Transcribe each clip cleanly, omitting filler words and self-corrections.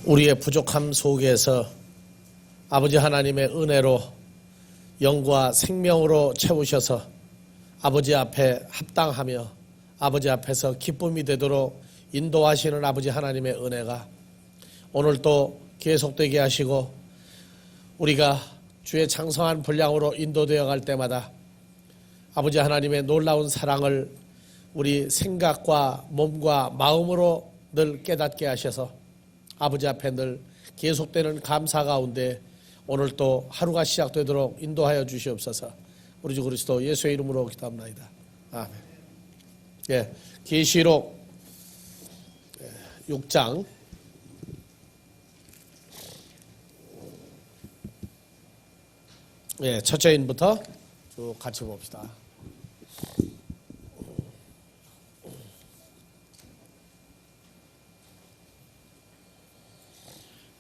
우리의 부족함 속에서 아버지 하나님의 은혜로 영과 생명으로 채우셔서 아버지 앞에 합당하며 아버지 앞에서 기쁨이 되도록 인도하시는 아버지 하나님의 은혜가 오늘도 계속되게 하시고 우리가 주의 장성한 분량으로 인도되어 갈 때마다 아버지 하나님의 놀라운 사랑을 우리 생각과 몸과 마음으로 늘 깨닫게 하셔서 아버지 앞에 늘 계속되는 감사 가운데 오늘 또 하루가 시작되도록 인도하여 주시옵소서. 우리 주 그리스도 예수의 이름으로 기도합나이다. 아멘. 예, 계시록 6장 예, 첫째 인부터 쭉 같이 봅시다.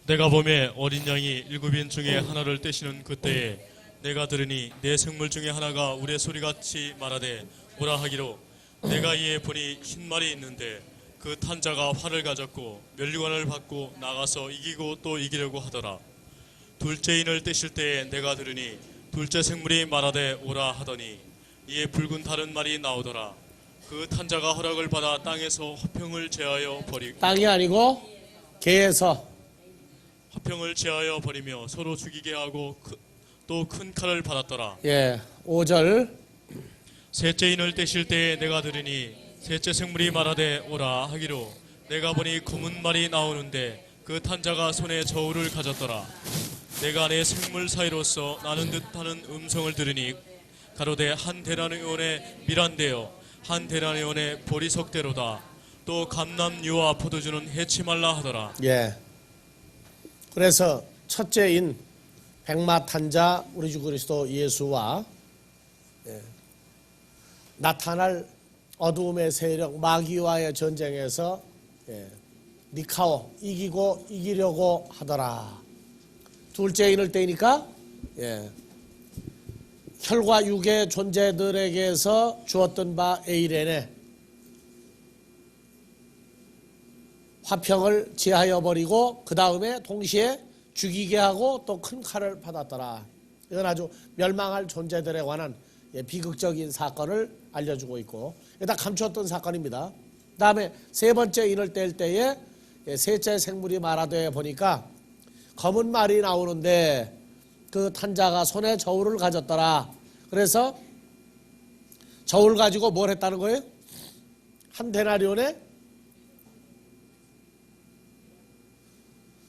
내가 보매 어린 양이 7인 중에 하나를 떼시는 그때에 내가 들으니 내 생물 중에 하나가 우레 소리같이 말하되 오라 하기로 내가 이에 보니 흰 말이 있는데 그 탄 자가 활을 가졌고 면류관을 받고 나가서 이기고 또 이기려고 하더라. 둘째 인을 떼실 때에 내가 들으니 둘째 생물이 말하되 오라 하더니 이에 붉은 다른 말이 나오더라. 그 탄 자가 허락을 받아 땅에서 화평을 제하여 버리고 땅이 아니고 개에서 화평을 제하여 버리며 서로 죽이게 하고 또 큰 칼을 받았더라. 예, 5절 셋째 인을 떼실 때에 내가 들으니 셋째 생물이 말하되 오라 하기로 내가 보니 검은 말이 나오는데 그 탄자가 손에 저울을 가졌더라. 내가 내 생물 사이로서 나는 듯하는 음성을 들으니 가로되 한 대라니온의 밀한대요 한 대라니온의 보리석대로다. 또 감람유와 포도주는 해치 말라 하더라. 예. 그래서 첫째인 백마탄자 우리 주 그리스도 예수와 나타날 어두움의 세력 마귀와의 전쟁에서 니카오 이기고 이기려고 하더라. 둘째인을 떼니까 혈과 육의 존재들에게서 주었던 바 에이렌에 화평을 제하여 버리고 그 다음에 동시에 죽이게 하고 또 큰 칼을 받았더라. 이건 아주 멸망할 존재들에 관한 비극적인 사건을 알려주고 있고 다 감추었던 사건입니다. 그 다음에 세 번째 인을 뗄 때에 셋째 생물이 말하되 보니까 검은 말이 나오는데 그 탄자가 손에 저울을 가졌더라. 그래서 저울 가지고 뭘 했다는 거예요? 한 데나리온에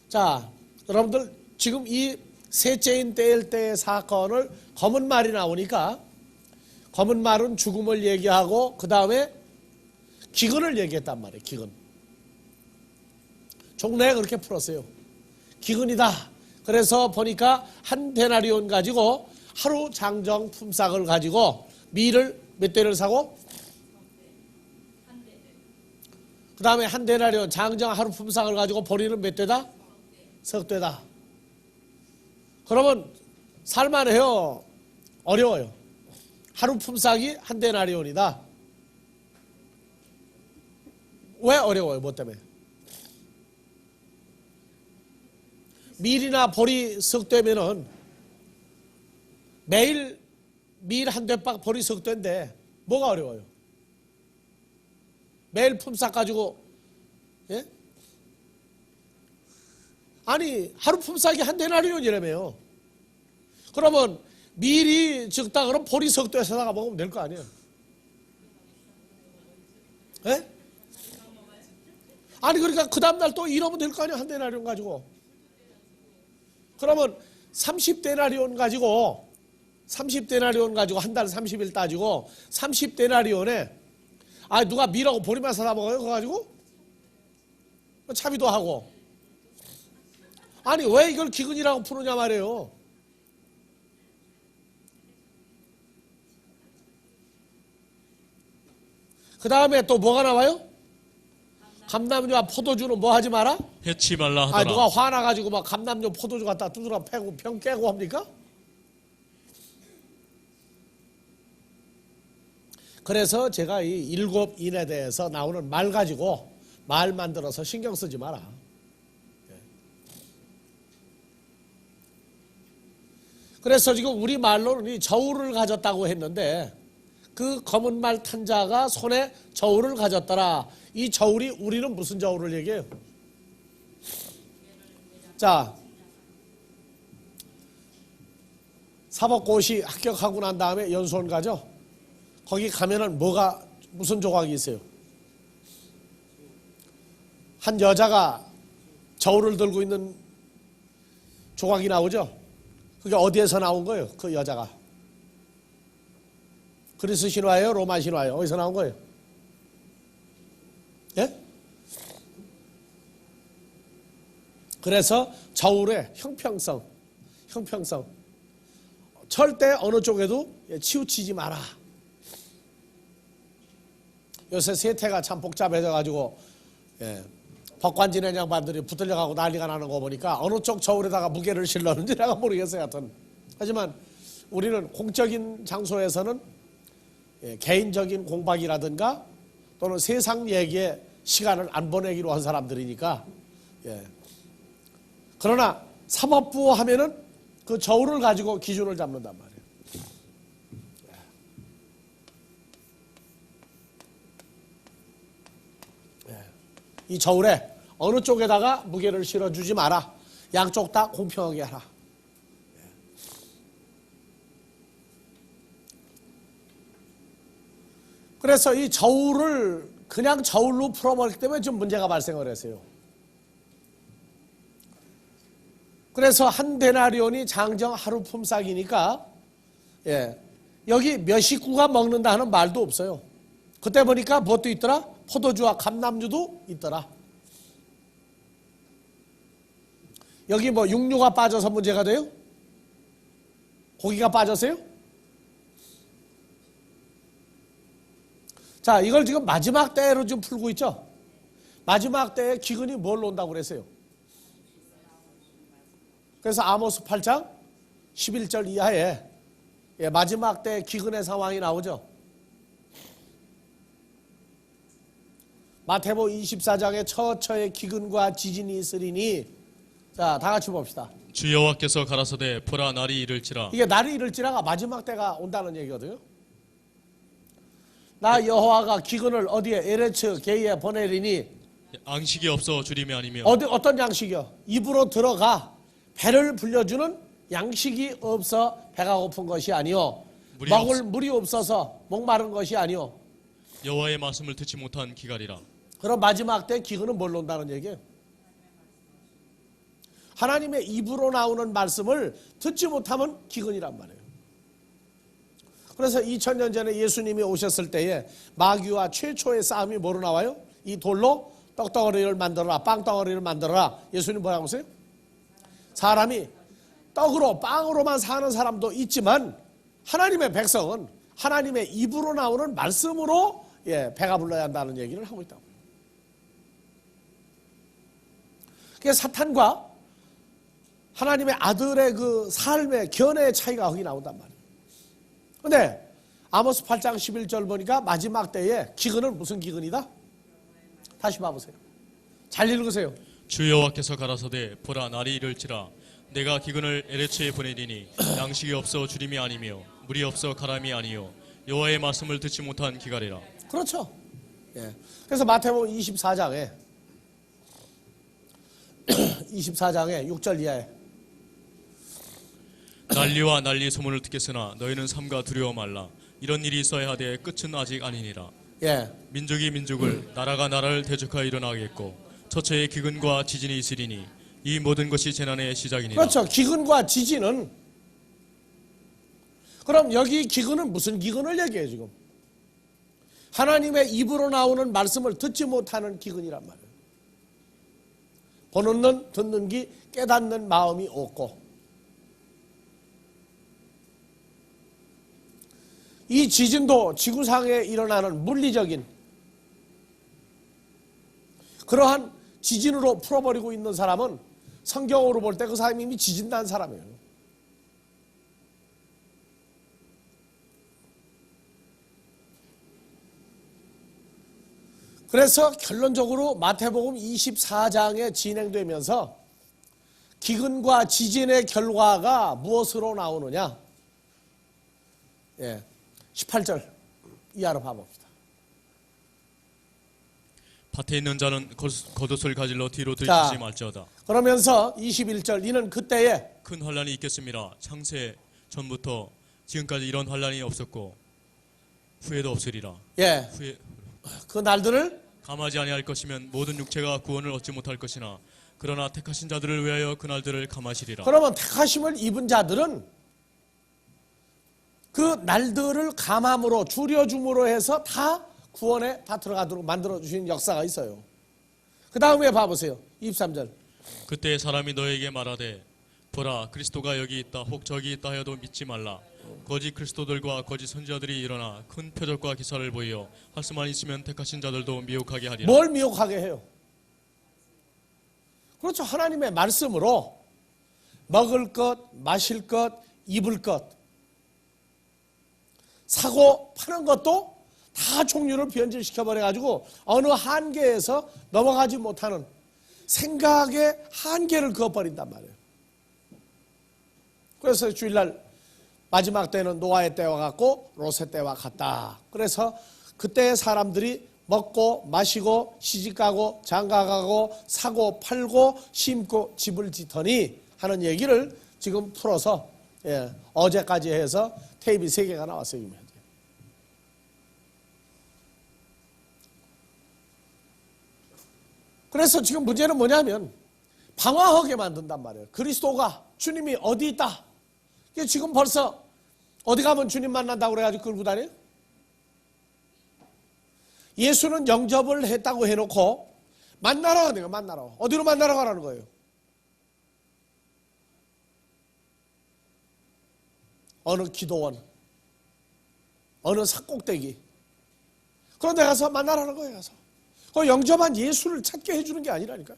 자, 여러분들 지금 이 셋째인 떼일 때의 사건을 검은 말이 나오니까 검은 말은 죽음을 얘기하고 그 다음에 기근을 얘기했단 말이에요. 기근. 종래에 그렇게 풀었어요. 기근이다. 그래서 보니까 한 데나리온 가지고 하루 장정 품삯을 가지고 밀을 몇 대를 사고 그 다음에 한 데나리온 장정 하루 품삯을 가지고 보리는 몇 대다? 석대다. 그러면 살만해요? 어려워요? 하루 품삯이 한 데나리온이다. 왜 어려워요? 뭐 때문에? 밀이나 보리 석대면은 매일 밀 한 대박 보리 석대인데 뭐가 어려워요? 매일 품삯 가지고 예? 아니 하루 품삯이 한 데나리온이라며요. 그러면 밀이 적다 그러면 보리 석대 사다가 먹으면 될 거 아니에요. 예? 아니 그러니까 그 다음날 또 일하면 될 거 아니에요. 한 데나리온 가지고. 그러면 30데나리온 가지고 30데나리온 가지고 한 달 30일 따지고 30데나리온에 아 누가 밀하고 보리만 사다 먹어요? 그거 가지고? 차비도 하고. 아니 왜 이걸 기근이라고 푸느냐 말이에요. 그 다음에 또 뭐가 나와요? 감람유와 포도주는 뭐 하지 마라? 해치 말라 하더라. 아 누가 화나가지고 막 감람유 포도주 갖다 두드러 패고 병 깨고 합니까? 그래서 제가 이 7인에 대해서 나오는 말 가지고 말 만들어서 신경 쓰지 마라. 그래서 지금 우리 말로는 이 저울을 가졌다고 했는데 그 검은 말 탄 자가 손에 저울을 가졌더라. 이 저울이 우리는 무슨 저울을 얘기해요? 자, 사법고시 합격하고 난 다음에 연수원 가죠. 거기 가면은 무슨 조각이 있어요? 한 여자가 저울을 들고 있는 조각이 나오죠. 그게 어디에서 나온 거예요? 그 여자가 그리스 신화예요? 로마 신화예요? 어디서 나온 거예요? 예? 그래서 저울의 형평성 절대 어느 쪽에도 치우치지 마라. 요새 세태가 참 복잡해져 가지고 법관 지낸 양반들이 붙들려가고 난리가 나는 거 보니까 어느 쪽 저울에다가 무게를 실렀는지 내가 모르겠어요. 하지만 우리는 공적인 장소에서는 개인적인 공박이라든가 또는 세상 얘기에 시간을 안 보내기로 한 사람들이니까 그러나 사법부 하면은 그 저울을 가지고 기준을 잡는단 말이에요. 이 저울에 어느 쪽에다가 무게를 실어주지 마라. 양쪽 다 공평하게 하라. 그래서 이 저울을 그냥 저울로 풀어버리기 때문에 좀 문제가 발생을 했어요. 그래서 한 데나리온이 장정 하루 품삯이니까 여기 몇 식구가 먹는다 하는 말도 없어요. 그때 보니까 무엇도 있더라? 포도주와 감람주도 있더라. 여기 뭐 육류가 빠져서 문제가 돼요? 고기가 빠졌어요? 자, 이걸 지금 마지막 때로 좀 풀고 있죠? 마지막 때에 기근이 뭘 온다고 그랬어요? 그래서 아모스 8장 11절 이하에 마지막 때 기근의 상황이 나오죠. 마태복음 24장에 처처에 기근과 지진이 있으리니 자, 다 같이 봅시다. 주 여호와께서 가라사대 보라 날이 이를지라. 이게 날이 이를지라가 마지막 때가 온다는 얘기거든요. 나 여호와가 기근을 어디에 에레츠 게이에 보내리니 양식이 없어 주림이 아니며. 어떤 양식이요? 입으로 들어가 배를 불려주는 양식이 없어 배가 고픈 것이 아니요 먹을 물이 없어서 목마른 것이 아니요 여호와의 말씀을 듣지 못한 기갈이라. 그럼 마지막 때 기근은 뭘로 온다는 얘기예요? 하나님의 입으로 나오는 말씀을 듣지 못하면 기근이란 말이에요. 그래서 2000년 전에 예수님이 오셨을 때에 마귀와 최초의 싸움이 뭐로 나와요? 이 돌로 떡덩어리를 만들어라, 빵덩어리를 만들어라. 예수님 뭐라고 하세요? 사람이 떡으로 빵으로만 사는 사람도 있지만 하나님의 백성은 하나님의 입으로 나오는 말씀으로 배가 불러야 한다는 얘기를 하고 있다고요. 그게 사탄과 하나님의 아들의 그 삶의 견해의 차이가 거기 나온단 말이에요. 그런데 아모스 8장 11절 보니까 마지막 때에 기근은 무슨 기근이다? 다시 봐보세요. 잘 읽으세요. 주 여호와께서 가라사대 보라 날이 이를지라. 내가 기근을 에레츠에 보내리니 양식이 없어 주림이 아니며 물이 없어 가람이 아니요 여호와의 말씀을 듣지 못한 기갈이라. 그렇죠. 그래서 마태복음 24장에 6절 이하에 난리와 난리 소문을 듣겠으나 너희는 삼가 두려워 말라. 이런 일이 있어야 하되 끝은 아직 아니니라. 민족이 민족을 나라가 나라를 대적하여 일어나겠고 처처에 기근과 지진이 있으리니 이 모든 것이 재난의 시작이니라. 그렇죠. 기근과 지진은 그럼 여기 기근은 무슨 기근을 얘기해요 지금? 하나님의 입으로 나오는 말씀을 듣지 못하는 기근이란 말이에요. 보는 눈, 듣는 귀, 깨닫는 마음이 없고 이 지진도 지구상에 일어나는 물리적인 그러한 지진으로 풀어버리고 있는 사람은 성경으로 볼 때 그 사람이 이미 지진난 사람이에요. 그래서 결론적으로 마태복음 24장에 진행되면서 기근과 지진의 결과가 무엇으로 나오느냐? 18절 이하로 봐봅시다. 밭에 있는 자는 겉옷을 가질러 뒤로 자, 들이키지 말지어다. 그러면서 21절 이는 그때에 큰 환란이 있겠습니다. 창세 전부터 지금까지 이런 환란이 없었고 후에도 없으리라. 후에 그 날들을 감하지 아니할 것이면 모든 육체가 구원을 얻지 못할 것이나 그러나 택하신 자들을 위하여 그 날들을 감하시리라. 그러면 택하심을 입은 자들은 그 날들을 감함으로 줄여줌으로 해서 다 구원에 다 들어가도록 만들어주신 역사가 있어요. 그 다음에 봐보세요. 23절. 그때 사람이 너에게 말하되 보라 그리스도가 여기 있다 혹 저기 있다 하여도 믿지 말라. 거짓 그리스도들과 거짓 선지자들이 일어나 큰 표적과 기사를 보이어 할 수만 있으면 택하신 자들도 미혹하게 하리라. 뭘 미혹하게 해요? 그렇죠. 하나님의 말씀으로 먹을 것, 마실 것, 입을 것, 사고 파는 것도 다 종류를 변질시켜버려가지고 어느 한계에서 넘어가지 못하는 생각의 한계를 그어버린단 말이에요. 그래서 주일날 마지막 때는 노아의 때와 같고 롯의 때와 같다. 그래서 그때의 사람들이 먹고 마시고 시집가고 장가가고 사고 팔고 심고 집을 짓더니 하는 얘기를 지금 풀어서 어제까지 해서 테이프 3개가 나왔어요. 그래서 지금 문제는 뭐냐면 방황하게 만든단 말이에요. 그리스도가 주님이 어디 있다. 이게 지금 벌써 어디 가면 주님 만난다고 그래가지고 끌고 다녀요? 예수는 영접을 했다고 해놓고 만나러 가는 거예요. 만나러. 어디로 만나러 가라는 거예요? 어느 기도원, 어느 산꼭대기 그런 데 가서 만나라는 거예요. 가서. 그 영접한 예수를 찾게 해주는 게 아니라니까요.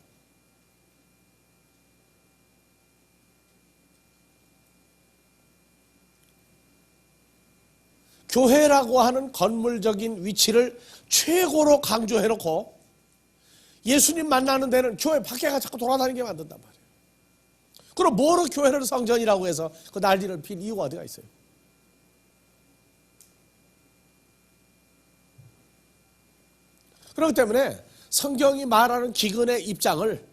교회라고 하는 건물적인 위치를 최고로 강조해놓고 예수님 만나는 데는 교회 밖에가 자꾸 돌아다니게 만든단 말이에요. 그럼 뭐로 교회를 성전이라고 해서 그 난리를 필 이유가 어디가 있어요? 그렇기 때문에 성경이 말하는 기근의 입장을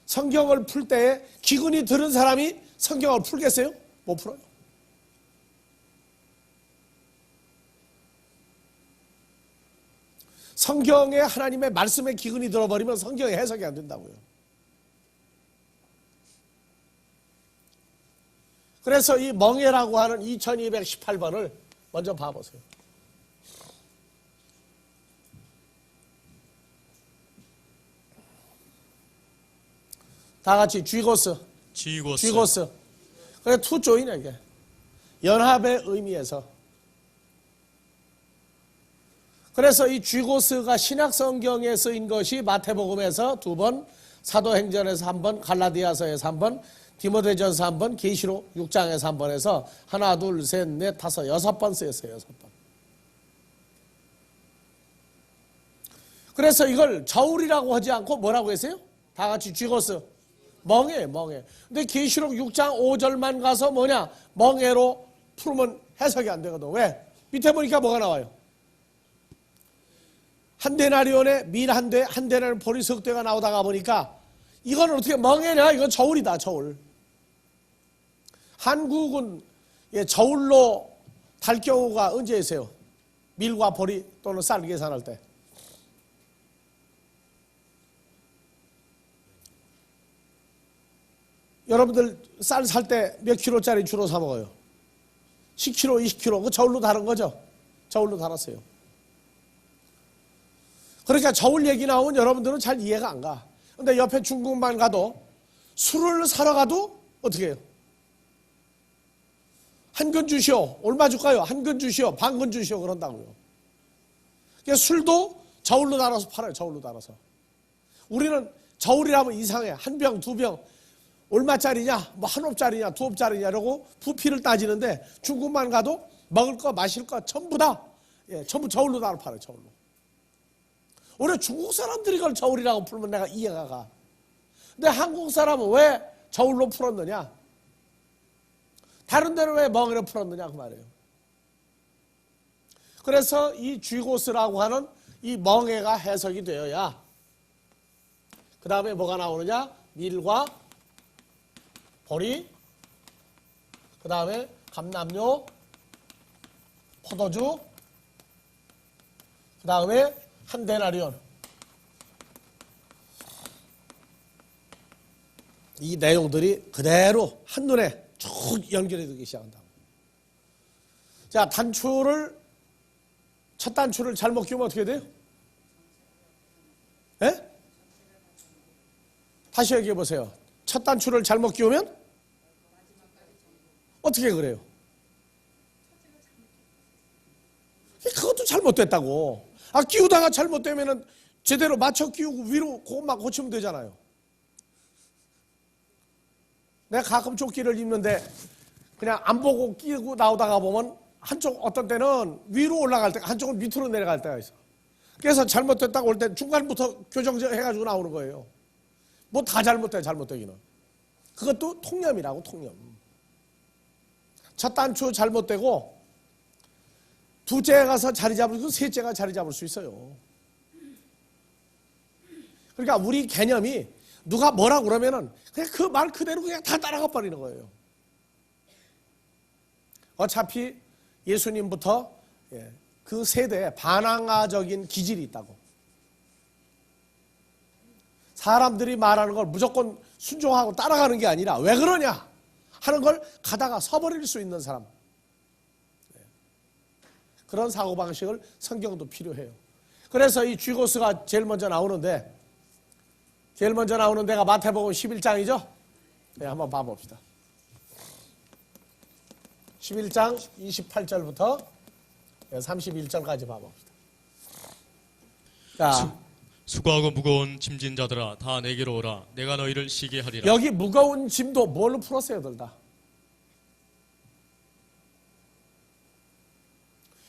성경을 풀 때에 기근이 들은 사람이 성경을 풀겠어요? 못 풀어요. 성경에 하나님의 말씀에 기근이 들어버리면 성경의 해석이 안 된다고요. 그래서 이 멍에라고 하는 2218번을 먼저 봐보세요. 다 같이 쥐고스. 그래 투조이네 이게. 연합의 의미에서. 그래서 이 쥐고스가 신약 성경에 쓰인 것이 마태복음에서 2번, 사도행전에서 1번, 갈라디아서에서 1번, 디모데전서 1번, 계시록 6장에서 1번에서 하나, 둘, 셋, 넷, 다섯, 6번 쓰였어요. 6번. 그래서 이걸 저울이라고 하지 않고 뭐라고 했어요? 다 같이 쥐고스. 멍에. 근데 계시록 6장 5절만 가서 뭐냐? 멍에로 풀면 해석이 안 되거든. 왜? 밑에 보니까 뭐가 나와요? 한 데나리온에 밀 한 대, 한 데나리온 보리 석 대가 나오다가 보니까 이건 어떻게 멍에냐? 이건 저울이다, 저울. 한국은 저울로 달 경우가 언제 있어요? 밀과 보리 또는 쌀 계산할 때. 여러분들 쌀 살 때 몇 킬로짜리 주로 사 먹어요? 10킬로, 20킬로. 그 저울로 다른 거죠? 저울로 달았어요. 그러니까 저울 얘기 나오면 여러분들은 잘 이해가 안 가. 근데 옆에 중국만 가도 술을 사러 가도 어떻게 해요? 한 근 주시오. 얼마 줄까요? 한 근 주시오. 반 근 주시오. 그런다고요. 그러니까 술도 저울로 달아서 팔아요. 저울로 달아서. 우리는 저울이라면 이상해. 한 병, 두 병. 얼마짜리냐? 뭐 한 옵짜리냐? 두 옵짜리냐? 이러고 부피를 따지는데 중국만 가도 먹을 거, 마실 거 전부 다 전부 저울로 달아 팔아요. 저울로. 오히려 중국 사람들이 그걸 저울이라고 풀면 내가 이해가 가. 근데 한국 사람은 왜 저울로 풀었느냐? 다른 데는 왜 멍에로 풀었느냐 그 말이에요. 그래서 이 쥐고스라고 하는 이 멍에가 해석이 되어야 그 다음에 뭐가 나오느냐? 밀과 보리, 그 다음에 감람료, 포도주, 그 다음에 한 데나리온. 이 내용들이 그대로 한눈에 쭉 연결이 되기 시작한다. 자, 첫 단추를 잘못 끼우면 어떻게 돼요? 예? 다시 얘기해 보세요. 첫 단추를 잘못 끼우면 어떻게 그래요? 그것도 잘못됐다고. 끼우다가 잘못되면은 제대로 맞춰 끼우고 위로 그것만 고치면 되잖아요. 내가 가끔 조끼를 입는데 그냥 안 보고 끼고 나오다가 보면 한쪽 어떤 때는 위로 올라갈 때 한쪽은 밑으로 내려갈 때가 있어. 그래서 잘못됐다고 올 때 중간부터 교정해가지고 나오는 거예요. 뭐 다 잘못되기는. 그것도 통념이라고, 통념. 첫 단추 잘못되고 둘째에 가서 자리 잡고 셋째가 자리 잡을 수 있어요. 그러니까 우리 개념이 누가 뭐라고 그러면은 그냥 그 말 그대로 그냥 다 따라가 버리는 거예요. 어차피 예수님부터 그 세대에 반항아적인 기질이 있다고. 사람들이 말하는 걸 무조건 순종하고 따라가는 게 아니라 왜 그러냐 하는 걸 가다가 서버릴 수 있는 사람. 그런 사고방식을 성경도 필요해요. 그래서 이 쥐고스가 제일 먼저 나오는데 제일 먼저 나오는 데가 마태복음 11장이죠? 네, 한번 봐봅시다. 11장 28절부터 31절까지 봐봅시다. 자, 수고하고 무거운 짐진 자들아 다 내게로 오라. 내가 너희를 쉬게 하리라. 여기 무거운 짐도 뭘로 풀었어요, 들 다?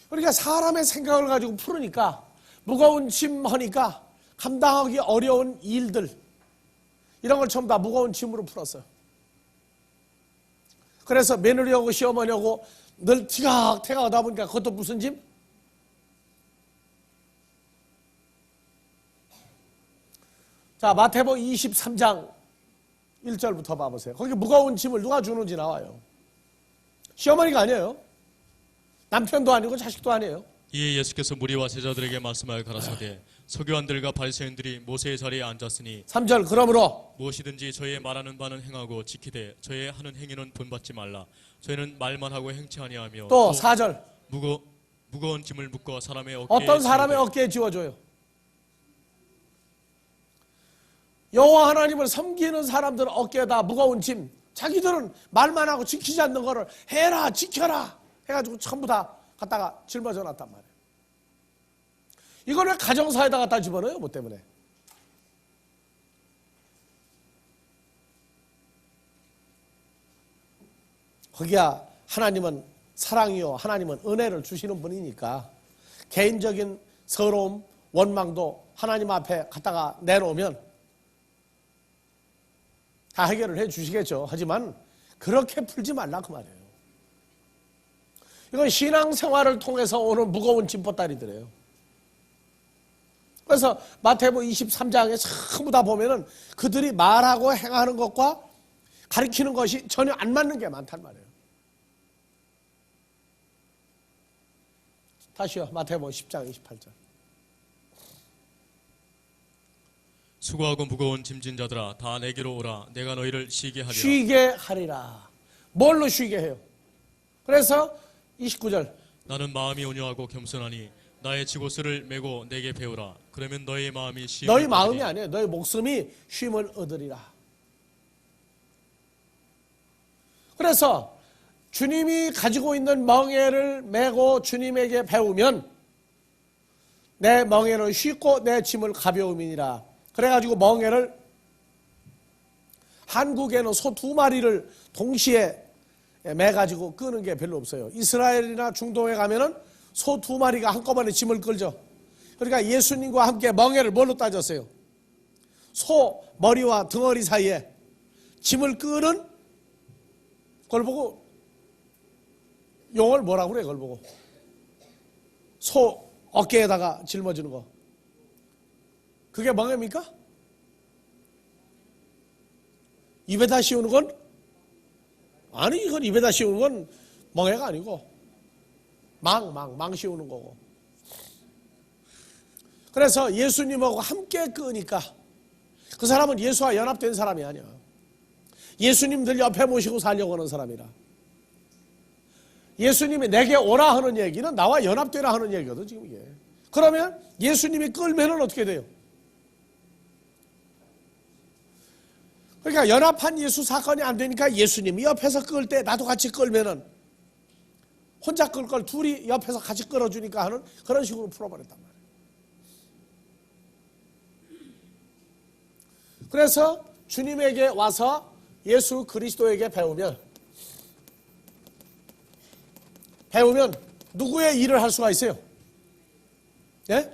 그러니까 사람의 생각을 가지고 풀으니까 무거운 짐 하니까 감당하기 어려운 일들 이런 걸 전부 다 무거운 짐으로 풀었어요. 그래서 며느리하고 시어머니하고 늘 티각태각 하다 보니까 그것도 무슨 짐? 자, 마태복음 23장 1절부터 봐보세요. 거기 무거운 짐을 누가 주는지 나와요. 시어머니가 아니에요. 남편도 아니고 자식도 아니에요. 이에 예수께서 무리와 제자들에게 말씀하여 가라사대 서기관들과 바리새인들이 모세의 자리에 앉았으니 3절 그러므로 무엇이든지 저의 말하는 바는 행하고 지키되 저의 하는 행위는 본받지 말라. 저희는 말만 하고 행치 아니하며 또 4절 무거운 짐을 묶어 사람의 어깨에 어떤 사람의 지우되 어깨에 지워줘요? 여호와 하나님을 섬기는 사람들은 어깨에다 무거운 짐, 자기들은 말만 하고 지키지 않는 거를 해라 지켜라 해가지고 전부 다 갖다가 짊어져 놨단 말이에요. 이걸 왜 가정사에다 갖다 집어넣어요? 뭐 때문에? 거기야 하나님은 사랑이요 하나님은 은혜를 주시는 분이니까 개인적인 서러움, 원망도 하나님 앞에 갖다가 내놓으면 다 해결을 해 주시겠죠. 하지만 그렇게 풀지 말라 그 말이에요. 이건 신앙생활을 통해서 오는 무거운 짐보따리들이에요. 그래서 마태복음 23장에 전부 다 보면은 그들이 말하고 행하는 것과 가르치는 것이 전혀 안 맞는 게 많단 말이에요. 다시요. 마태복음 10장 28절. 수고하고 무거운 짐진 자들아 다 내게로 오라. 내가 너희를 쉬게 하리라. 쉬게 하리라. 뭘로 쉬게 해요? 그래서 29절. 나는 마음이 온유하고 겸손하니 나의 지고스를 메고 내게 배우라. 그러면 너의 마음이 쉼을 너희 마음이 얻으리니. 아니에요. 너희 목숨이 쉼을 얻으리라. 그래서 주님이 가지고 있는 멍에를 메고 주님에게 배우면 내 멍에는 쉽고 내 짐을 가벼움이니라. 그래가지고 멍에를 한국에는 소 2마리를 동시에 매가지고 끄는 게 별로 없어요. 이스라엘이나 중동에 가면은 소 2마리가 한꺼번에 짐을 끌죠. 그러니까 예수님과 함께 멍에를 뭘로 따졌어요? 소 머리와 덩어리 사이에 짐을 끄는 걸 보고 용어를 뭐라고 그래? 그걸 보고 소 어깨에다가 짊어지는 거, 그게 멍해입니까? 입에다 씌우는 건? 아니, 이건 입에다 씌우는 건 멍해가 아니고 망 씌우는 거고. 그래서 예수님하고 함께 끄니까 그 사람은 예수와 연합된 사람이 아니야. 예수님들 옆에 모시고 살려고 하는 사람이라. 예수님이 내게 오라 하는 얘기는 나와 연합되라 하는 얘기거든, 지금 이게. 그러면 예수님이 끌면은 어떻게 돼요? 그러니까 연합한 예수 사건이 안 되니까 예수님이 옆에서 끌 때 나도 같이 끌면은 혼자 끌 걸 둘이 옆에서 같이 끌어주니까 하는 그런 식으로 풀어버렸단 말이에요. 그래서 주님에게 와서 예수 그리스도에게 배우면 누구의 일을 할 수가 있어요? 예?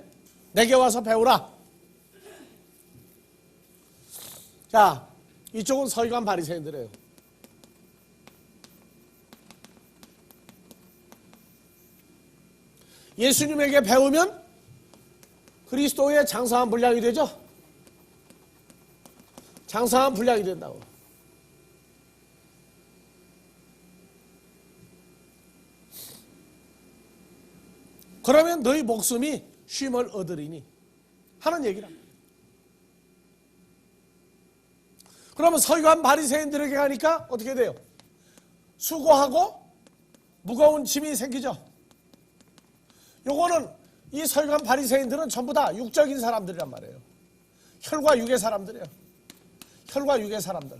내게 와서 배우라. 자, 이쪽은 서기관 바리새인들이에요. 예수님에게 배우면 그리스도의 장성한 분량이 되죠? 장성한 분량이 된다고. 그러면 너희 목숨이 쉼을 얻으리니 하는 얘기랍니다. 그러면 서기관 바리새인들에게 가니까 어떻게 돼요? 수고하고 무거운 짐이 생기죠. 요거는 이 서기관 바리새인들은 전부 다 육적인 사람들이란 말이에요. 혈과 육의 사람들이에요. 혈과 육의 사람들.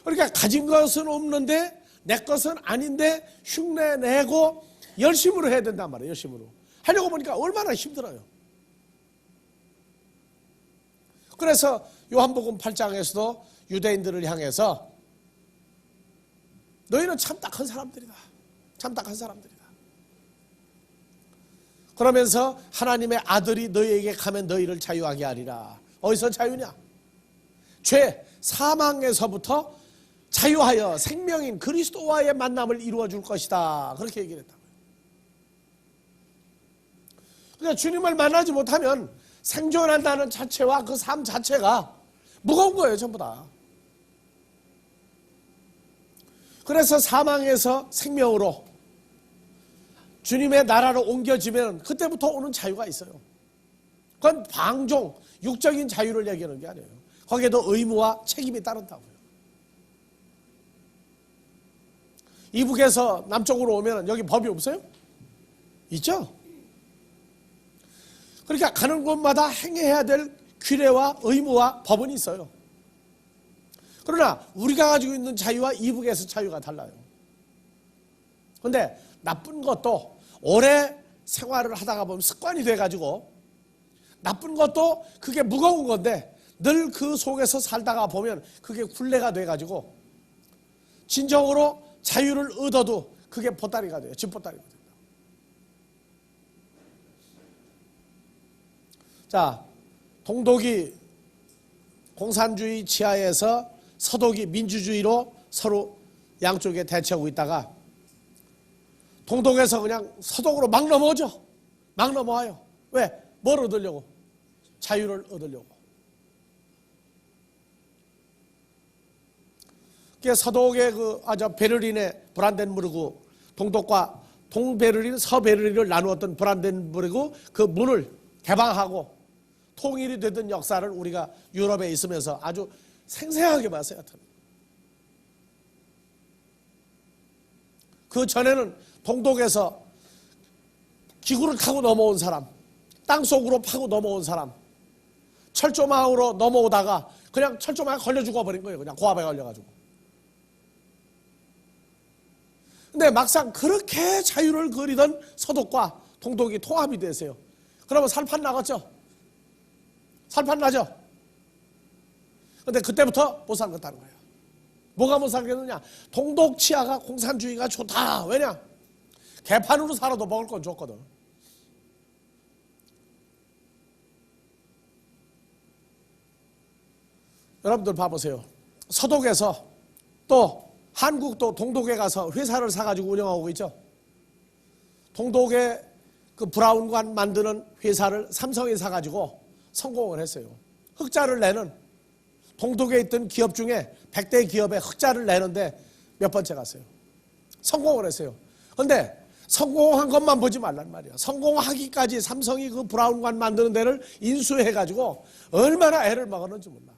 그러니까 가진 것은 없는데 내 것은 아닌데 흉내내고 열심으로 해야 된단 말이에요. 열심으로. 하려고 보니까 얼마나 힘들어요. 그래서 요한복음 8장에서도 유대인들을 향해서 너희는 참 딱한 사람들이다. 참 딱한 사람들이다. 그러면서 하나님의 아들이 너희에게 가면 너희를 자유하게 하리라. 어디서 자유냐? 죄, 사망에서부터 자유하여 생명인 그리스도와의 만남을 이루어 줄 것이다. 그렇게 얘기를 했다. 그러니까 주님을 만나지 못하면 생존한다는 자체와 그 삶 자체가 무거운 거예요, 전부 다. 그래서 사망에서 생명으로 주님의 나라로 옮겨지면 그때부터 오는 자유가 있어요. 그건 방종, 육적인 자유를 얘기하는 게 아니에요. 거기에도 의무와 책임이 따른다고요. 이북에서 남쪽으로 오면 여기 법이 없어요? 있죠? 그러니까 가는 곳마다 행해야 될 규례와 의무와 법은 있어요. 그러나 우리가 가지고 있는 자유와 이북에서 자유가 달라요. 그런데 나쁜 것도 오래 생활을 하다가 보면 습관이 돼가지고 나쁜 것도 그게 무거운 건데 늘 그 속에서 살다가 보면 그게 굴레가 돼가지고 진정으로 자유를 얻어도 그게 보따리가 돼요. 집보따리가 돼요. 자, 동독이 공산주의 지하에서 서독이 민주주의로 서로 양쪽에 대치하고 있다가 동독에서 그냥 서독으로 막 넘어오죠. 막 넘어와요. 왜? 뭘 얻으려고? 자유를 얻으려고. 그게 서독의 베를린의 브란덴부르크 동독과 동베를린, 서베를린을 나누었던 브란덴부르크 그 문을 개방하고 통일이 되던 역사를 우리가 유럽에 있으면서 아주 생생하게 봤어요. 그 전에는 동독에서 기구를 타고 넘어온 사람, 땅속으로 파고 넘어온 사람, 철조망으로 넘어오다가 그냥 철조망에 걸려 죽어버린 거예요. 그냥 고압에 걸려가지고. 근데 막상 그렇게 자유를 그리던 서독과 동독이 통합이 됐어요. 그러면 살판 나갔죠? 살판 나죠? 근데 그때부터 못 살겠다는 거예요. 뭐가 못 살겠느냐? 동독 치하가 공산주의가 좋다. 왜냐? 개판으로 살아도 먹을 건 좋거든. 여러분들 봐보세요. 서독에서 또 한국도 동독에 가서 회사를 사가지고 운영하고 있죠. 동독에 그 브라운관 만드는 회사를 삼성이 사가지고 성공을 했어요. 흑자를 내는 동독에 있던 기업 중에 100대 기업에 흑자를 내는데 몇 번째 갔어요. 성공을 했어요. 그런데 성공한 것만 보지 말란 말이야. 성공하기까지 삼성이 그 브라운관 만드는 데를 인수해가지고 얼마나 애를 먹었는지 몰라.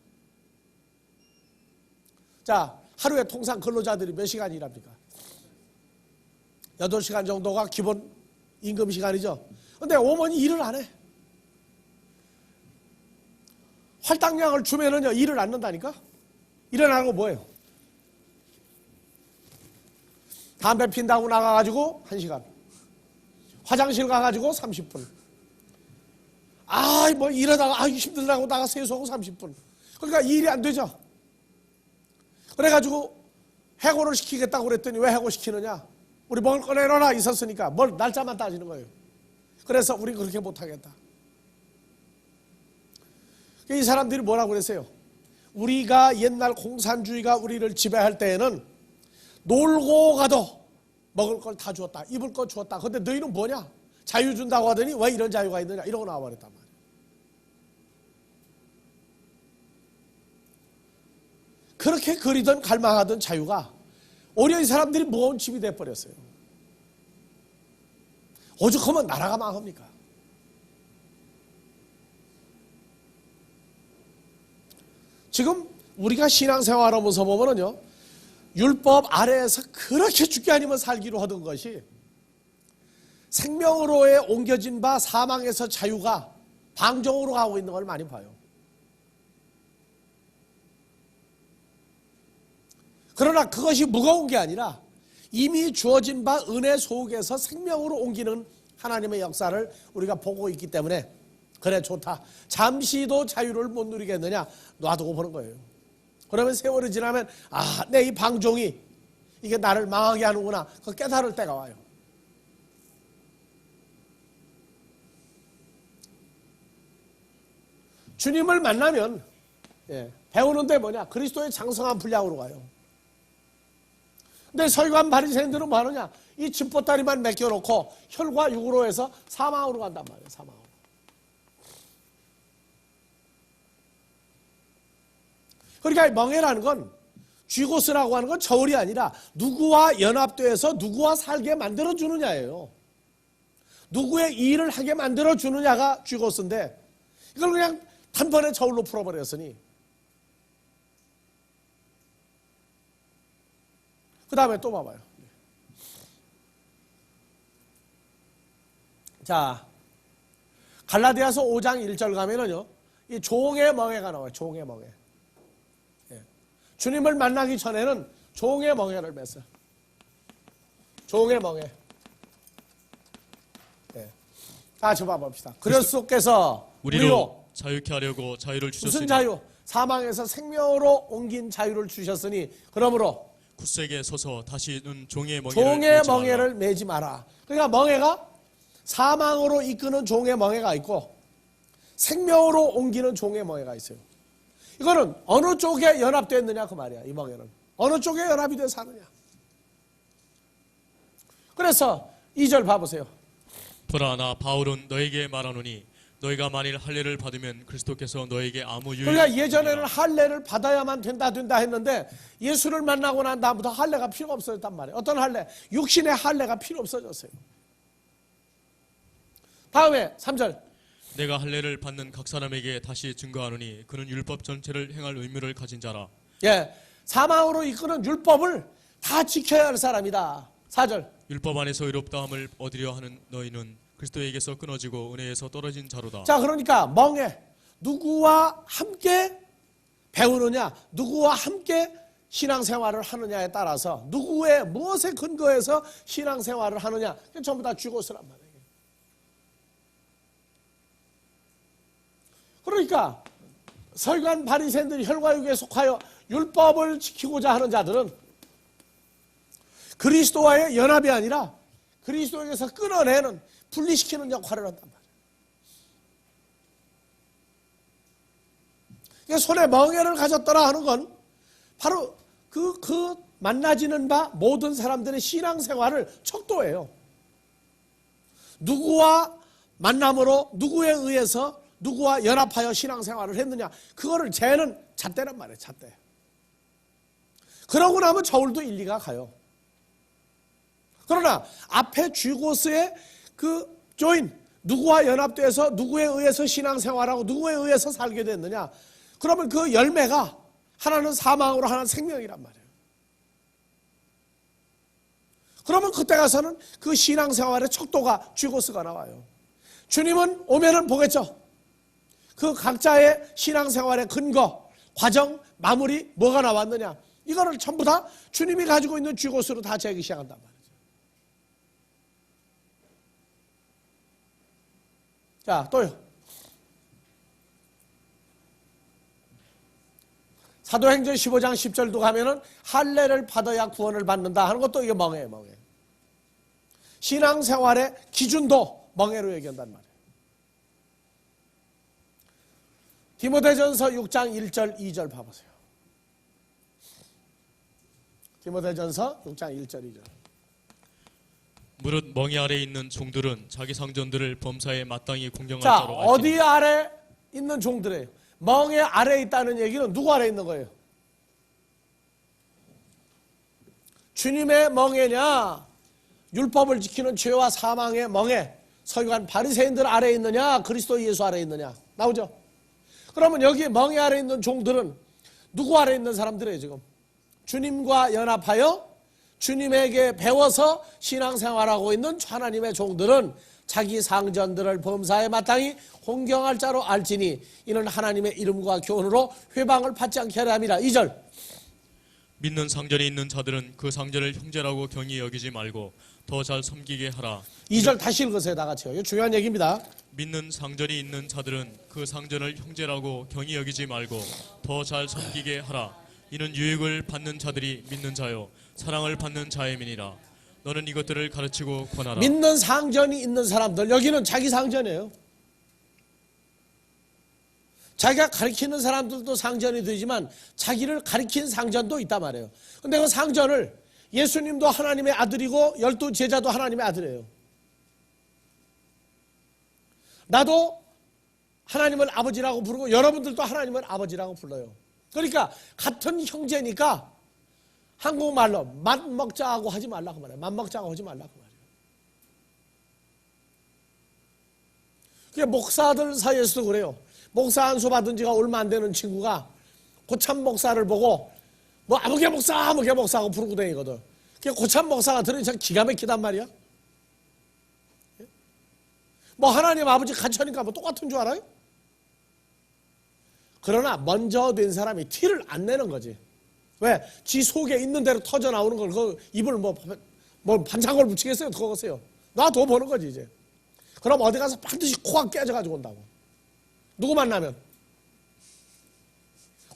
자, 하루에 통상 근로자들이 몇 시간 일합니까? 8시간 정도가 기본 임금 시간이죠. 근데 어머니 일을 안 해. 할당량을 주면은요, 일을 안 넣는다니까? 일을 안 하고 뭐예요? 담배 핀다고 나가가지고 1시간. 화장실 가가지고 30분. 뭐 이러다가, 힘들다고 나가 세수하고 30분. 그러니까 일이 안 되죠. 그래가지고 해고를 시키겠다고 그랬더니 왜 해고시키느냐? 우리 먹을 거 내놔라 있었으니까 뭘 날짜만 따지는 거예요. 그래서 우리 그렇게 못하겠다. 이 사람들이 뭐라고 그랬어요? 우리가 옛날 공산주의가 우리를 지배할 때에는 놀고 가도 먹을 걸 다 주었다. 입을 거 주었다. 근데 너희는 뭐냐? 자유 준다고 하더니 왜 이런 자유가 있느냐? 이러고 나와버렸단 말이에요. 그렇게 그리던 갈망하던 자유가 오히려 이 사람들이 무거운 짐이 돼버렸어요. 오죽하면 나라가 망합니까? 지금 우리가 신앙생활하면서 보면은요, 율법 아래에서 그렇게 죽기 아니면 살기로 하던 것이 생명으로의 옮겨진 바 사망에서 자유가 방종으로 가고 있는 걸 많이 봐요. 그러나 그것이 무거운 게 아니라 이미 주어진 바 은혜 속에서 생명으로 옮기는 하나님의 역사를 우리가 보고 있기 때문에 그래 좋다. 잠시도 자유를 못 누리겠느냐? 놔두고 보는 거예요. 그러면 세월이 지나면 내 이 방종이 이게 나를 망하게 하는구나. 그 깨달을 때가 와요. 주님을 만나면 배우는데 뭐냐? 그리스도의 장성한 분량으로 가요. 근데 서기관 바리새인들은 뭐 하느냐? 이 집보따리만 맡겨놓고 혈과 육으로 해서 사망으로 간단 말이에요. 사망으로. 그러니까 멍해라는 건 쥐고스라고 하는 건 저울이 아니라 누구와 연합돼서 누구와 살게 만들어주느냐예요. 누구의 일을 하게 만들어주느냐가 쥐고스인데 이걸 그냥 단번에 저울로 풀어버렸으니 그 다음에 또 봐봐요. 자, 갈라디아서 5장 1절 가면은요, 이 종의 멍해가 나와요. 종의 멍해. 주님을 만나기 전에는 종의 멍해를 맸어요. 종의 멍해. 같이 봐봅시다. 그리스도께서 우리로 자유케 하려고 자유를 주셨으니 무슨 자유? 사망에서 생명으로 옮긴 자유를 주셨으니 그러므로 굳세게 서서 다시는 종의 멍해를 매지 마라. 그러니까 멍해가 사망으로 이끄는 종의 멍해가 있고 생명으로 옮기는 종의 멍해가 있어요. 이거는 어느 쪽에 연합되었느냐 그 말이야. 이 멍해는 어느 쪽에 연합이 돼서 사느냐. 그래서 2절 봐보세요. 보라, 나 바울은 너에게 말하노니 너희가 만일 할례를 받으면 그리스도께서 너에게 아무 유익 그러니까 예전에는 할례를 받아야만 된다 했는데 예수를 만나고 난 다음부터 할례가 필요 없어졌단 말이에요. 어떤 할례? 육신의 할례가 필요 없어졌어요. 다음에 3절. 내가 할례를 받는 각 사람에게 다시 증거하노니 그는 율법 전체를 행할 의무를 가진 자라. 사망으로 이끄는 율법을 다 지켜야 할 사람이다. 4절. 율법 안에서 의롭다함을 얻으려 하는 너희는 그리스도에게서 끊어지고 은혜에서 떨어진 자로다. 자, 그러니까 멍해. 누구와 함께 배우느냐, 누구와 함께 신앙생활을 하느냐에 따라서 누구의 무엇에 근거해서 신앙생활을 하느냐, 전부 다 쥐고스란 말이에요. 그러니까 서기관 바리새인들이 혈과 육에 속하여 율법을 지키고자 하는 자들은 그리스도와의 연합이 아니라 그리스도에게서 끊어내는, 분리시키는 역할을 한단 말이에요. 손에 멍에를 가졌더라 하는 건 바로 그 만나지는 바 모든 사람들의 신앙생활을 척도해요. 누구와 만남으로 누구에 의해서 누구와 연합하여 신앙생활을 했느냐, 그거를 재는 잣대란 말이에요. 잣대. 그러고 나면 저울도 일리가 가요. 그러나 앞에 쥐고스의 그 조인, 누구와 연합돼서 누구에 의해서 신앙생활하고 누구에 의해서 살게 됐느냐, 그러면 그 열매가 하나는 사망으로 하나는 생명이란 말이에요. 그러면 그때 가서는 그 신앙생활의 척도가 쥐고스가 나와요. 주님은 오면은 보겠죠. 그 각자의 신앙생활의 근거, 과정, 마무리 뭐가 나왔느냐, 이거를 전부 다 주님이 가지고 있는 쥐고스로 다 재기 시작한단 말이에요. 자, 또요. 사도행전 15장 10절도 가면은 할례를 받아야 구원을 받는다 하는 것도 이게 멍해예요, 멍해. 신앙생활의 기준도 멍해로 얘기한단 말이에요. 디모데전서 6장 1절 2절 봐보세요. 디모데전서 6장 1절 2절. 무릇 멍에 아래 있는 종들은 자기 상전들을 범사에 마땅히 공경할 자, 자로 어디 알지니 아래 있는 종들이에요? 멍에 아래 있다는 얘기는 누구 아래 있는 거예요? 주님의 멍에냐, 율법을 지키는 죄와 사망의 멍에 서기관 바리새인들 아래 있느냐, 그리스도 예수 아래 있느냐, 나오죠? 그러면 여기 멍에 아래 있는 종들은 누구 아래 있는 사람들이에요? 지금 주님과 연합하여 주님에게 배워서 신앙생활하고 있는 하나님의 종들은 자기 상전들을 범사에 마땅히 홍경할 자로 알지니 이는 하나님의 이름과 교훈으로 회방을 받지 않게 하려 함이라. 2절. 믿는 상전이 있는 자들은 그 상전을 형제라고 경히 여기지 말고 더 잘 섬기게 하라. 2절 다시 읽으세요. 다 같이요. 이거 중요한 얘기입니다. 믿는 상전이 있는 자들은 그 상전을 형제라고 경히 여기지 말고 더 잘 섬기게 하라. 이는 유익을 받는 자들이 믿는 자요 사랑을 받는 자임이니라. 너는 이것들을 가르치고 권하라. 믿는 상전이 있는 사람들, 여기는 자기 상전이에요. 자기가 가르치는 사람들도 상전이 되지만 자기를 가르친 상전도 있단 말이에요. 근데 그 상전을, 예수님도 하나님의 아들이고 12 제자도 하나님의 아들이에요. 나도 하나님을 아버지라고 부르고 여러분들도 하나님을 아버지라고 불러요. 그러니까 같은 형제니까 한국말로 맘먹자고 하지 말라고 말해요. 맘먹자고 하지 말라고 말해요. 그게 목사들 사이에서도 그래요. 목사 안수 받은 지가 얼마 안 되는 친구가 고참 목사를 보고 뭐 아무개 목사 하고 부르고 다니거든. 그게 고참 목사가 들으니 참 기가 막히단 말이야. 뭐 하나님 아버지 간처니까 뭐 똑같은 줄 알아요? 그러나 먼저 된 사람이 티를 안 내는 거지. 왜? 지 속에 있는 대로 터져 나오는 걸 그 입을 뭐 반창고를 붙이겠어요? 그거세요. 놔둬 보는 거지 이제. 그럼 어디 가서 반드시 코가 깨져가지고 온다고. 누구 만나면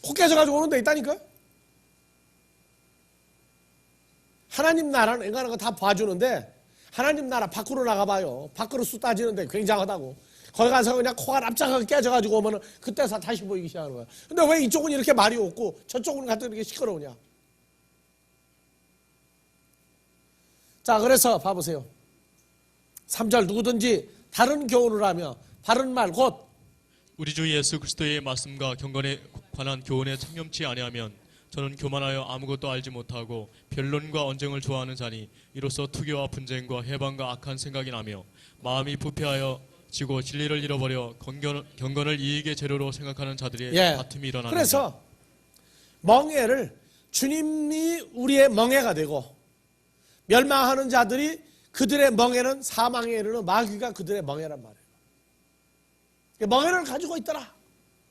코 깨져가지고 오는 데 있다니까. 하나님 나라는 인간한 거 다 봐주는데 하나님 나라 밖으로 나가봐요. 밖으로 수 따지는데 굉장하다고. 거기 가서 그냥 코가 납작하게 깨져가지고 오면은 그때서 다시 보이기 시작하는 거야. 근데 왜 이쪽은 이렇게 말이 없고 저쪽은 갔더니 이렇게 시끄러우냐. 자, 그래서 봐보세요. 3절. 누구든지 다른 교훈을 하며 바른 말 곧 우리 주 예수 그리스도의 말씀과 경건에 관한 교훈에 청렴치 아니하면 저는 교만하여 아무것도 알지 못하고 변론과 언쟁을 좋아하는 자니 이로써 투교와 분쟁과 해방과 악한 생각이 나며 마음이 부패하여 지고 진리를 잃어버려 경건을 이익의 재료로 생각하는 자들의 다툼이 일어나는. 그래서 멍에를 주님이 우리의 멍에가 되고 멸망하는 자들이 그들의 멍에는 사망에 이르는 마귀가 그들의 멍에란 말이에요. 멍에를 가지고 있더라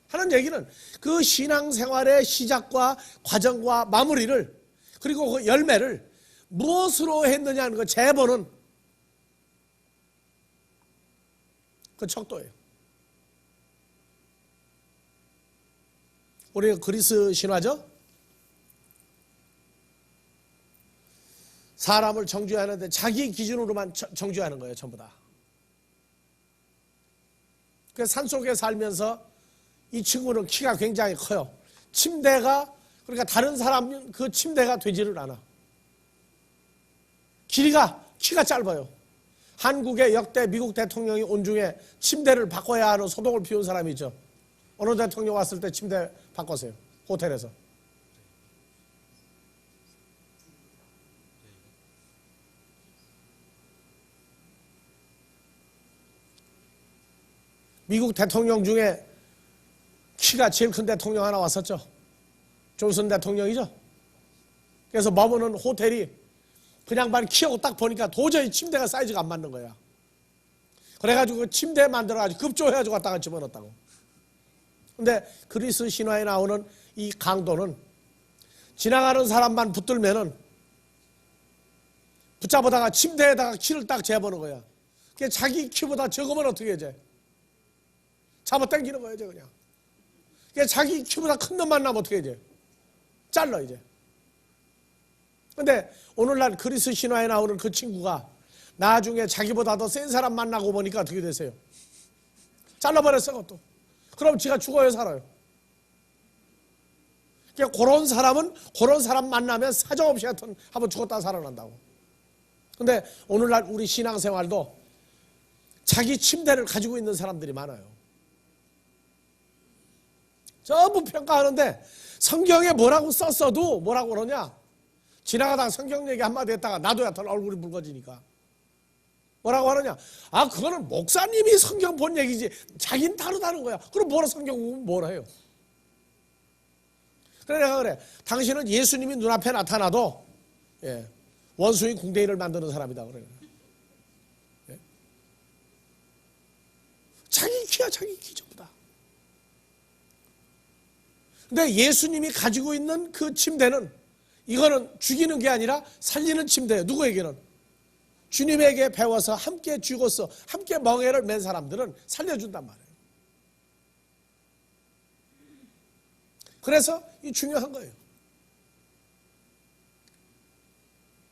하는 얘기는 그 신앙생활의 시작과 과정과 마무리를 그리고 그 열매를 무엇으로 했느냐는 그 재보는 그 척도예요. 우리가 그리스 신화죠? 사람을 정죄하는데 자기 기준으로만 정죄하는 거예요. 전부 다. 그 산속에 살면서 이 친구는 키가 굉장히 커요. 침대가, 그러니까 다른 사람 그 침대가 되지를 않아. 키가 짧아요. 한국의 역대 미국 대통령이 온 중에 침대를 바꿔야 하는 소동을 피운 사람이 있죠. 어느 대통령 왔을 때 침대 바꿨어요. 호텔에서. 미국 대통령 중에 키가 제일 큰 대통령 하나 왔었죠. 존슨 대통령이죠. 그래서 머무는 호텔이 그냥 반 키하고 딱 보니까 도저히 침대가 사이즈가 안 맞는 거야. 그래가지고 그 침대 만들어가지고 급조해가지고 갖다가 집어넣었다고. 근데 그리스 신화에 나오는 이 강도는 지나가는 사람만 붙들면은 붙잡아다가 침대에다가 키를 딱 재보는 거야. 그게 자기 키보다 적으면 어떻게 해? 잡아 당기는 거야, 이제 그냥. 그게 자기 키보다 큰 놈 만나면 어떻게 해? 잘라, 이제. 근데 오늘날 그리스 신화에 나오는 그 친구가 나중에 자기보다 더 센 사람 만나고 보니까 어떻게 되세요? 잘라버렸어, 그것도. 그럼 지가 죽어요, 살아요? 그러니까 그런 사람 만나면 사정없이 하여튼 한번 죽었다 살아난다고. 근데 오늘날 우리 신앙생활도 자기 침대를 가지고 있는 사람들이 많아요. 전부 평가하는데 성경에 뭐라고 썼어도 뭐라고 그러냐? 지나가다가 성경 얘기 한마디 했다가 나도 하여튼 얼굴이 붉어지니까. 뭐라고 하느냐? 아, 그거는 목사님이 성경 본 얘기지. 자기는 다르다는 거야. 그럼 뭐라 성경 보면 뭐라 해요? 그래, 내가 그래. 당신은 예수님이 눈앞에 나타나도, 예, 원수인 궁뎅이를 만드는 사람이다. 그래. 예? 자기 키야, 자기 키 전부 다. 근데 예수님이 가지고 있는 그 침대는 이거는 죽이는 게 아니라 살리는 침대예요. 누구에게는? 주님에게 배워서 함께 죽어서 함께 멍에를 맨 사람들은 살려준단 말이에요. 그래서 이 중요한 거예요.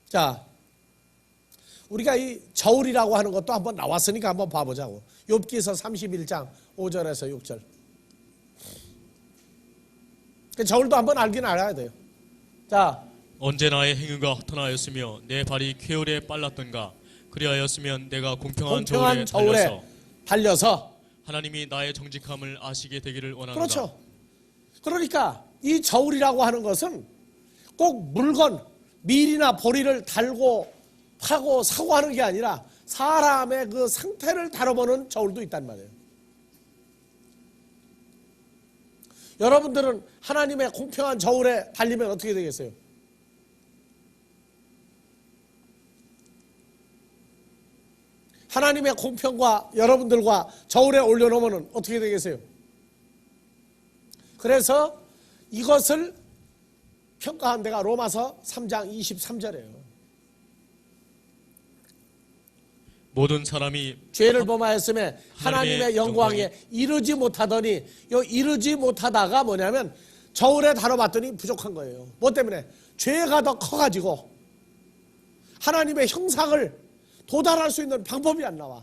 자, 우리가 이 저울이라고 하는 것도 한번 나왔으니까 한번 봐보자고. 욥기서 31장 5절에서 6절. 저울도 한번 알긴 알아야 돼요. 자, 언제 나의 행위가 허탄하였으며 내 발이 쾌월에 빨랐던가. 그리하였으면 내가 공평한 저울에 달려서 하나님이 나의 정직함을 아시게 되기를 원하노라. 그렇죠. 그러니까 이 저울이라고 하는 것은 꼭 물건, 밀이나 보리를 달고 파고 사고 하는 게 아니라 사람의 그 상태를 다뤄보는 저울도 있단 말이에요. 여러분들은 하나님의 공평한 저울에 달리면 어떻게 되겠어요? 하나님의 공평과 여러분들과 저울에 올려놓으면 어떻게 되겠어요? 그래서 이것을 평가한 데가 로마서 3장 23절이에요. 모든 사람이 죄를 범하였음에 하나님의 영광에 이르지 못하더니 이 이르지 못하다가 뭐냐면 저울에 다뤄봤더니 부족한 거예요. 뭐 때문에? 죄가 더 커가지고 하나님의 형상을 도달할 수 있는 방법이 안 나와.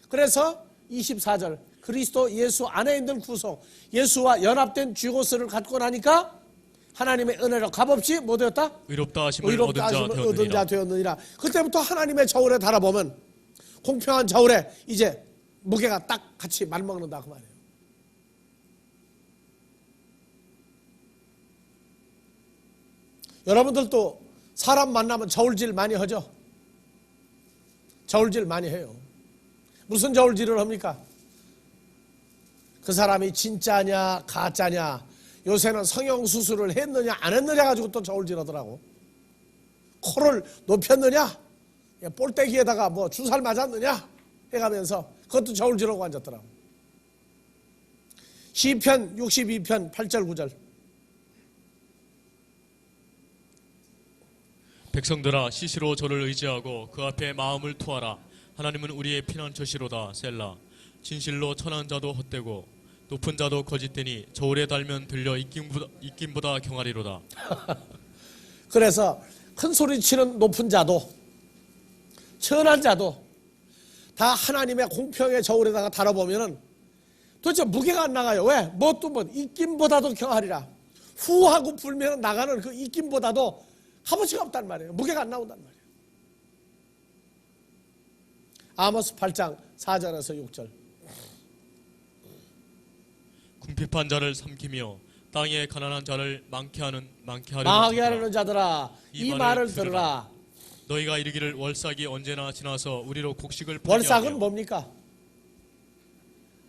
그래서 24절 그리스도 예수 안에 있는 구속, 예수와 연합된 쥐고스를 갖고 나니까 하나님의 은혜로 값없이 뭐 되었다? 의롭다 하심을 얻은 자 되었느니라. 그때부터 하나님의 저울에 달아보면 공평한 저울에 이제 무게가 딱 같이 맞먹는다 그 말이에요. 여러분들도 사람 만나면 저울질 많이 하죠? 저울질 많이 해요. 무슨 저울질을 합니까? 그 사람이 진짜냐 가짜냐, 요새는 성형수술을 했느냐 안 했느냐 가지고 또 저울질 하더라고. 코를 높였느냐, 볼때기에다가 뭐 주사를 맞았느냐 해가면서 그것도 저울질하고 앉았더라고. 시편 62편 8절 9절. 백성들아 시시로 저를 의지하고 그 앞에 마음을 투하라. 하나님은 우리의 피난처시로다. 셀라. 진실로 천한 자도 헛되고 높은 자도 거짓되니 저울에 달면 들려 입김보다 경하리로다. 그래서 큰 소리치는 높은 자도 천한 자도 다 하나님의 공평의 저울에다가 달아보면은 도대체 무게가 안 나가요. 왜? 뭣도 못 입김보다도 경하리라. 후하고 불면 나가는 그 입김보다도 값어치가 없단 말이에요. 무게가 안 나온단 말이에요. 아모스 8장 4절에서 6절. 궁핍한 자를 삼키며 땅에 가난한 자를 망하게 망하게 하려는 하려는 자들아 이 말을 들으라. 너희가 이르기를 월삭이 언제나 지나서 우리로 곡식을 팔게 월삭은 하며 뭡니까?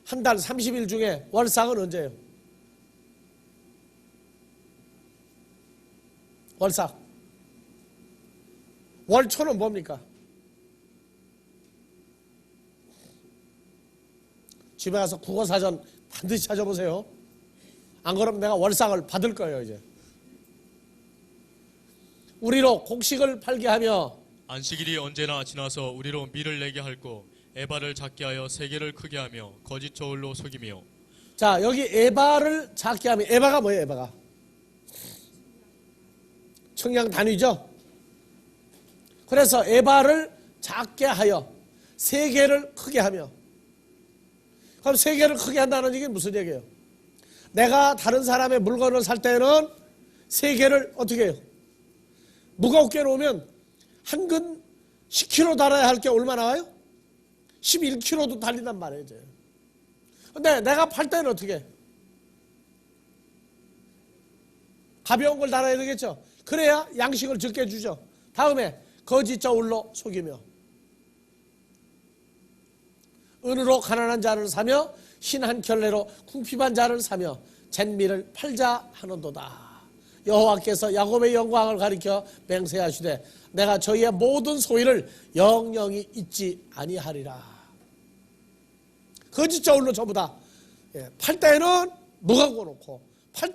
한 달 30일 중에 월삭은 언제예요? 월삭. 월초는 뭡니까? 집에 가서 국어사전 반드시 찾아보세요. 안 그러면 내가 월삭을 받을 거예요. 이제 우리로 곡식을 팔게 하며 안식일이 언제나 지나서 우리로 밀을 내게 할고 에바를 작게 하여 세계를 크게 하며 거짓 저울로 속이며. 자, 여기 에바를 작게 하면 에바가 뭐예요? 에바가 청량 단위죠. 그래서 에바를 작게 하여 세계를 크게 하며. 그럼 세계를 크게 한다는 얘기는 무슨 얘기예요? 내가 다른 사람의 물건을 살 때는 세계를 어떻게 해요? 무겁게 놓으면 한 근 10kg 달아야 할 게 얼마나 와요? 11kg도 달린단 말이에요. 이제. 근데 내가 팔 때는 어떻게 해? 가벼운 걸 달아야 되겠죠. 그래야 양식을 적게 주죠. 다음에 거짓 저울로 속이며 은으로 가난한 자를 사며 흰 한 켤레로 궁핍한 자를 사며 잿밀을 팔자 하는도다. 여호와께서 야곱의 영광을 가리켜 맹세하시되 내가 저희의 모든 소유를 영영히 잊지 아니하리라. 거짓 저울로 전부 다 팔 때에는 무거운 거 놓고 살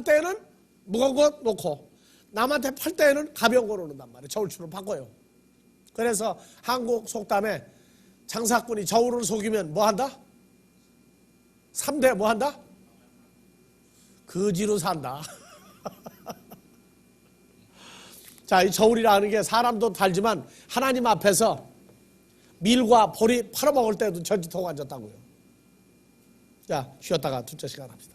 때에는 무거운 거 놓고 남한테 팔 때에는 가벼운 거 놓는단 말이에요. 저울추로 바꿔요. 그래서 한국 속담에 장사꾼이 저울을 속이면 뭐 한다? 3대 뭐 한다? 거지로 산다. 자, 이 저울이라는 게 사람도 달지만 하나님 앞에서 밀과 보리 팔아먹을 때도 전지토가 앉았다고요. 자, 쉬었다가 둘째 시간 합시다.